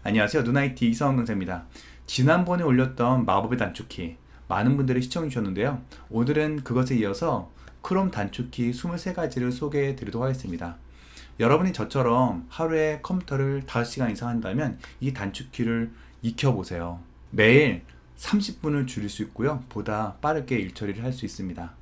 안녕하세요. 눈IT 이성원 강사입니다. 지난번에 올렸던 마법의 단축키 많은 분들이 시청해 주셨는데요. 오늘은 그것에 이어서 크롬 단축키 23가지를 소개해 드리도록 하겠습니다. 여러분이 저처럼 하루에 컴퓨터를 5시간 이상 한다면 이 단축키를 익혀보세요. 매일 30분을 줄일 수 있고요. 보다 빠르게 일 처리를 할 수 있습니다.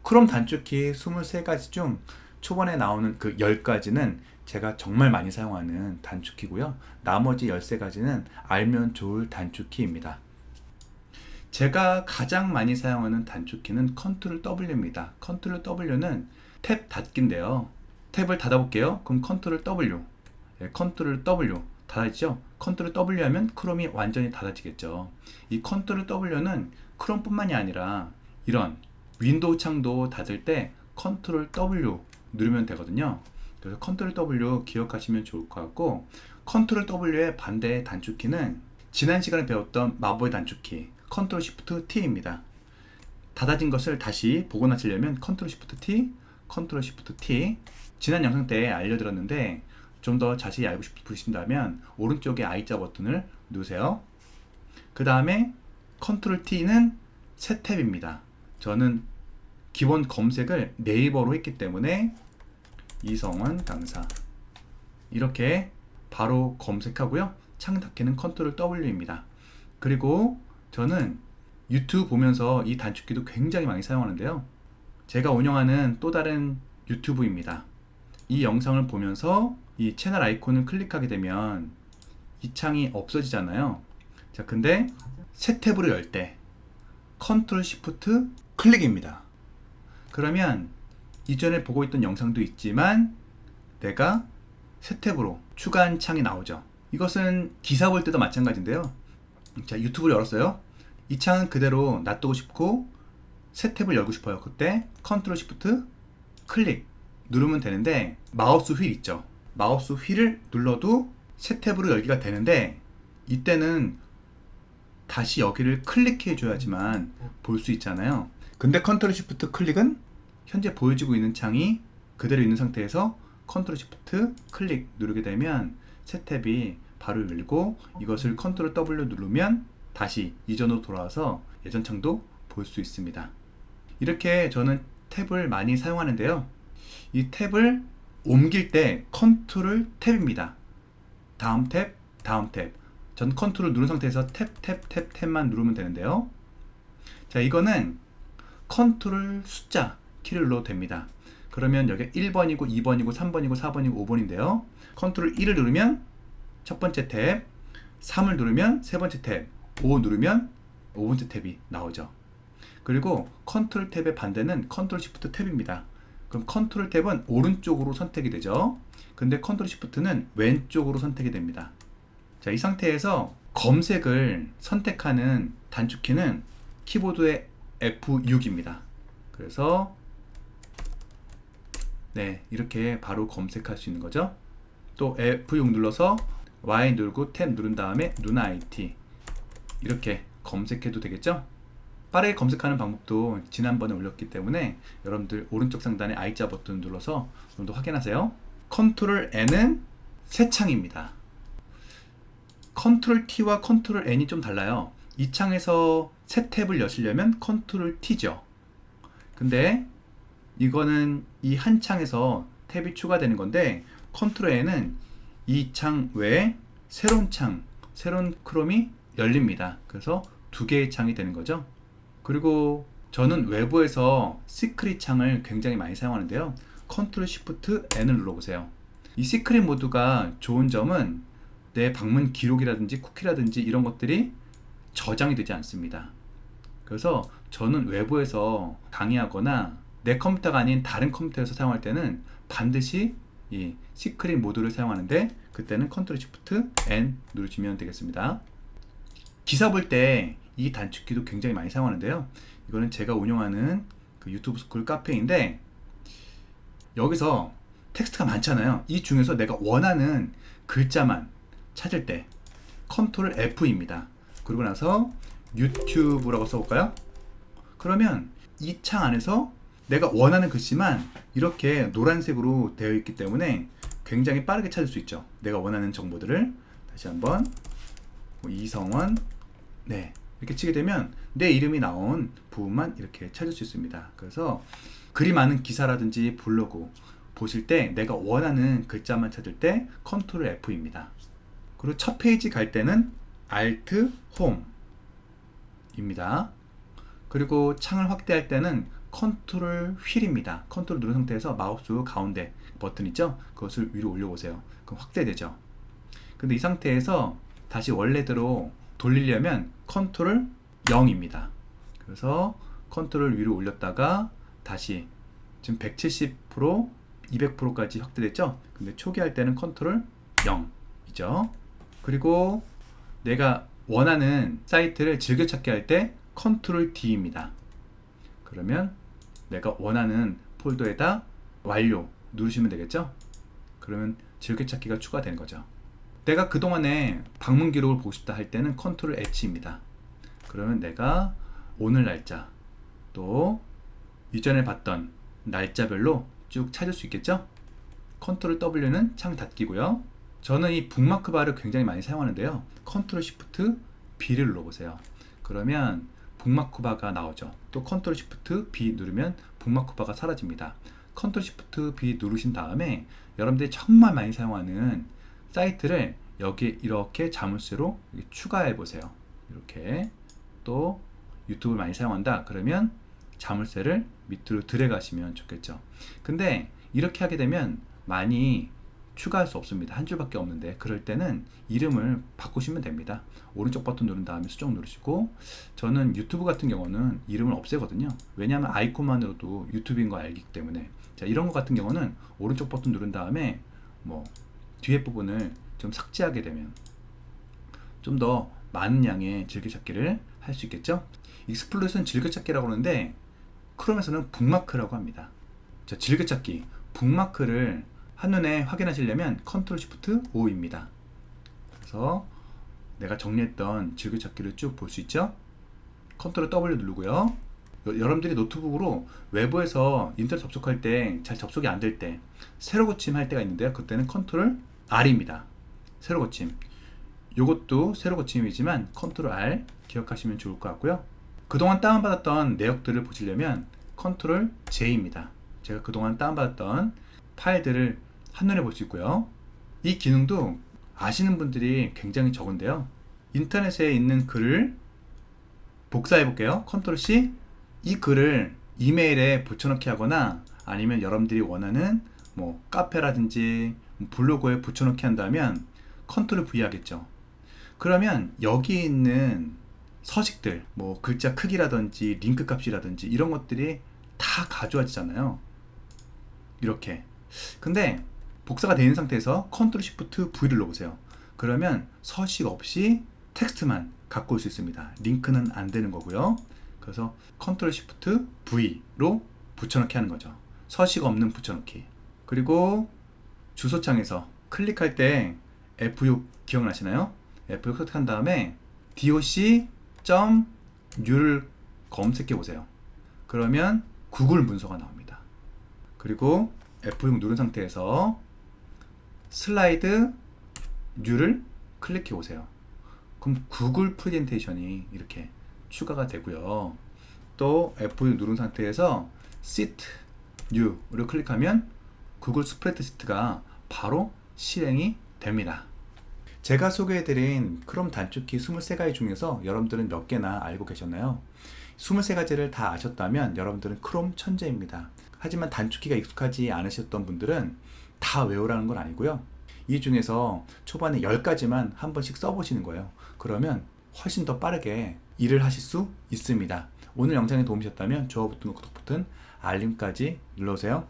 크롬 단축키 23가지 중 초반에 나오는 그 10가지는 제가 정말 많이 사용하는 단축키고요. 나머지 13가지는 알면 좋을 단축키입니다. 제가 가장 많이 사용하는 단축키는 컨트롤 W입니다. 컨트롤 W는 탭 닫기인데요. 탭을 닫아볼게요. 그럼 컨트롤 W. 컨트롤 W 닫아지죠? 컨트롤 W 하면 크롬이 완전히 닫아지겠죠. 이 컨트롤 W는 크롬뿐만이 아니라 이런 윈도우 창도 닫을 때 컨트롤 W 누르면 되거든요. 그래서 컨트롤 W 기억하시면 좋을 것 같고, 컨트롤 W의 반대 단축키는 지난 시간에 배웠던 마법의 단축키 컨트롤 Shift T입니다. 닫아진 것을 다시 복원하시려면 컨트롤 Shift T, 컨트롤 Shift T. 지난 영상 때 알려드렸는데 좀 더 자세히 알고 싶으신다면 오른쪽에 I자 버튼을 누르세요. 그 다음에 컨트롤 T는 새 탭입니다. 저는 기본 검색을 네이버로 했기 때문에 이성원 강사 이렇게 바로 검색하고요. 창 닫기는 컨트롤 W입니다. 그리고 저는 유튜브 보면서 이 단축키도 굉장히 많이 사용하는데요. 제가 운영하는 또 다른 유튜브입니다. 이 영상을 보면서 이 채널 아이콘을 클릭하게 되면 이 창이 없어지잖아요. 자, 근데 새 탭으로 열 때 컨트롤 시프트 클릭입니다. 그러면 이전에 보고 있던 영상도 있지만 내가 새 탭으로 추가한 창이 나오죠. 이것은 기사 볼 때도 마찬가지인데요. 자, 유튜브를 열었어요. 이 창은 그대로 놔두고 싶고 새 탭을 열고 싶어요. 그때 컨트롤 시프트 클릭 누르면 되는데, 마우스 휠 있죠. 마우스 휠을 눌러도 새 탭으로 열기가 되는데 이때는 다시 여기를 클릭해 줘야지만 볼 수 있잖아요. 근데 컨트롤 시프트 클릭은 현재 보여지고 있는 창이 그대로 있는 상태에서 컨트롤 시프트 클릭 누르게 되면 새 탭이 바로 열리고, 이것을 컨트롤 W 누르면 다시 이전으로 돌아와서 예전 창도 볼 수 있습니다. 이렇게 저는 탭을 많이 사용하는데요. 이 탭을 옮길 때 컨트롤 탭입니다. 다음 탭, 다음 탭. 전 컨트롤 누른 상태에서 탭만 누르면 되는데요. 자, 이거는 컨트롤 숫자 키를 눌러도 됩니다. 그러면 여기 1번이고 2번이고 3번이고 4번이고 5번인데요. 컨트롤 1을 누르면 첫 번째 탭, 3을 누르면 세 번째 탭, 5 누르면 5번째 탭이 나오죠. 그리고 컨트롤 탭의 반대는 컨트롤 시프트 탭입니다. 그럼 컨트롤 탭은 오른쪽으로 선택이 되죠. 근데 컨트롤 시프트는 왼쪽으로 선택이 됩니다. 자, 이 상태에서 검색을 선택하는 단축키는 키보드의 F6입니다. 그래서 이렇게 바로 검색할 수 있는 거죠. 또 F6 눌러서 Y 누르고 탭 누른 다음에 눈IT 이렇게 검색해도 되겠죠. 빠르게 검색하는 방법도 지난번에 올렸기 때문에 여러분들 오른쪽 상단에 I자 버튼 눌러서 좀 더 확인하세요. 컨트롤 N은 새 창입니다. 컨트롤 T와 컨트롤 N이 좀 달라요. 이 창에서 새 탭을 여시려면 컨트롤 T죠. 근데 이거는 이 한 창에서 탭이 추가되는 건데, 컨트롤 N은 이 창 외에 새로운 창, 새로운 크롬이 열립니다. 그래서 두 개의 창이 되는 거죠. 그리고 저는 외부에서 시크릿 창을 굉장히 많이 사용하는데요. 컨트롤 시프트 N을 눌러보세요. 이 시크릿 모드가 좋은 점은 내 방문 기록이라든지 쿠키라든지 이런 것들이 저장이 되지 않습니다. 그래서 저는 외부에서 강의하거나 내 컴퓨터가 아닌 다른 컴퓨터에서 사용할 때는 반드시 이 시크릿 모드를 사용하는데, 그때는 컨트롤 시프트 N 누르시면 되겠습니다. 기사 볼 때 이 단축키도 굉장히 많이 사용하는데요. 이거는 제가 운영하는 그 유튜브 스쿨 카페인데, 여기서 텍스트가 많잖아요. 이 중에서 내가 원하는 글자만 찾을 때 컨트롤 F입니다. 그러고 나서 유튜브라고 써볼까요? 그러면 이 창 안에서 내가 원하는 글씨만 이렇게 노란색으로 되어 있기 때문에 굉장히 빠르게 찾을 수 있죠. 내가 원하는 정보들을. 다시 한번 이성원. 네, 이렇게 치게 되면 내 이름이 나온 부분만 이렇게 찾을 수 있습니다. 그래서 글이 많은 기사라든지 블로그 보실 때 내가 원하는 글자만 찾을 때 컨트롤 F입니다. 그리고 첫 페이지 갈 때는 Alt Home입니다. 그리고 창을 확대할 때는 컨트롤 휠입니다. 컨트롤 누른 상태에서 마우스 가운데 버튼 있죠? 그것을 위로 올려보세요. 그럼 확대되죠. 근데 이 상태에서 다시 원래대로 돌리려면 컨트롤 0입니다. 그래서 컨트롤 위로 올렸다가 다시 지금 170%, 200%까지 확대됐죠? 근데 초기 할 때는 컨트롤 0이죠. 그리고 내가 원하는 사이트를 즐겨찾기 할 때 컨트롤 D입니다. 그러면 내가 원하는 폴더에다 완료 누르시면 되겠죠? 그러면 즐겨찾기가 추가되는 거죠. 내가 그동안에 방문 기록을 보고 싶다 할 때는 컨트롤 H입니다. 그러면 내가 오늘 날짜 또 이전에 봤던 날짜별로 쭉 찾을 수 있겠죠? 컨트롤 W는 창 닫기고요. 저는 이 북마크 바를 굉장히 많이 사용하는데요. 컨트롤 시프트 B를 눌러보세요. 그러면 북마크 바가 나오죠. 또 컨트롤 시프트 B 누르면 북마크 바가 사라집니다. 컨트롤 시프트 B 누르신 다음에 여러분들이 정말 많이 사용하는 사이트를 여기에 이렇게 자물쇠로 추가해 보세요. 이렇게 또 유튜브를 많이 사용한다 그러면 자물쇠를 밑으로 들어가시면 좋겠죠. 근데 이렇게 하게 되면 많이 추가할 수 없습니다. 한 줄밖에 없는데 그럴 때는 이름을 바꾸시면 됩니다. 오른쪽 버튼 누른 다음에 수정 누르시고, 저는 유튜브 같은 경우는 이름을 없애거든요. 왜냐하면 아이콘만으로도 유튜브인 거 알기 때문에. 자, 이런 거 같은 경우는 오른쪽 버튼 누른 다음에 뭐 뒤에 부분을 좀 삭제하게 되면 좀 더 많은 양의 즐겨찾기를 할 수 있겠죠. 익스플로it은 즐겨찾기라고 하는데 크롬에서는 북마크라고 합니다. 자, 즐겨찾기 북마크를 한눈에 확인하시려면 컨트롤 시프트 O입니다. 그래서 내가 정리했던 즐겨찾기를 쭉 볼 수 있죠. 컨트롤 W 누르고요. 여러분들이 노트북으로 외부에서 인터넷 접속할 때 잘 접속이 안 될 때 새로 고침 할 때가 있는데요. 그때는 컨트롤 R입니다. 새로 고침. 요것도 새로 고침이지만 컨트롤 R 기억하시면 좋을 것 같고요. 그동안 다운받았던 내역들을 보시려면 컨트롤 J입니다. 제가 그동안 다운받았던 파일들을 한눈에 볼 수 있고요. 이 기능도 아시는 분들이 굉장히 적은데요. 인터넷에 있는 글을 복사해 볼게요. 컨트롤 C. 이 글을 이메일에 붙여넣기 하거나 아니면 여러분들이 원하는 뭐 카페라든지 블로그에 붙여넣기 한다면 컨트롤 V 하겠죠. 그러면 여기 있는 서식들, 뭐 글자 크기라든지 링크 값이라든지 이런 것들이 다 가져와지잖아요. 이렇게. 근데 복사가 되어 있는 상태에서 컨트롤 시프트 V를 눌러보세요. 그러면 서식 없이 텍스트만 갖고 올 수 있습니다. 링크는 안 되는 거고요. 그래서 컨트롤 시프트 V로 붙여넣기 하는 거죠. 서식 없는 붙여넣기. 그리고 주소창에서 클릭할 때 F6 기억나시나요? F6 클릭한 다음에 doc.u를 검색해 보세요. 그러면 구글 문서가 나옵니다. 그리고 F6 누른 상태에서 슬라이드 뉴를 클릭해 보세요. 그럼 구글 프레젠테이션이 이렇게 추가가 되고요. 또 F6 누른 상태에서 시트 뉴를 클릭하면 구글 스프레드시트가 바로 실행이 됩니다. 제가 소개해드린 크롬 단축키 23가지 중에서 여러분들은 몇 개나 알고 계셨나요? 23가지를 다 아셨다면 여러분들은 크롬 천재입니다. 하지만 단축키가 익숙하지 않으셨던 분들은 다 외우라는 건 아니고요. 이 중에서 초반에 10가지만 한 번씩 써보시는 거예요. 그러면 훨씬 더 빠르게 일을 하실 수 있습니다. 오늘 영상이 도움이 되셨다면 좋아요 버튼, 구독 버튼, 알림까지 눌러주세요.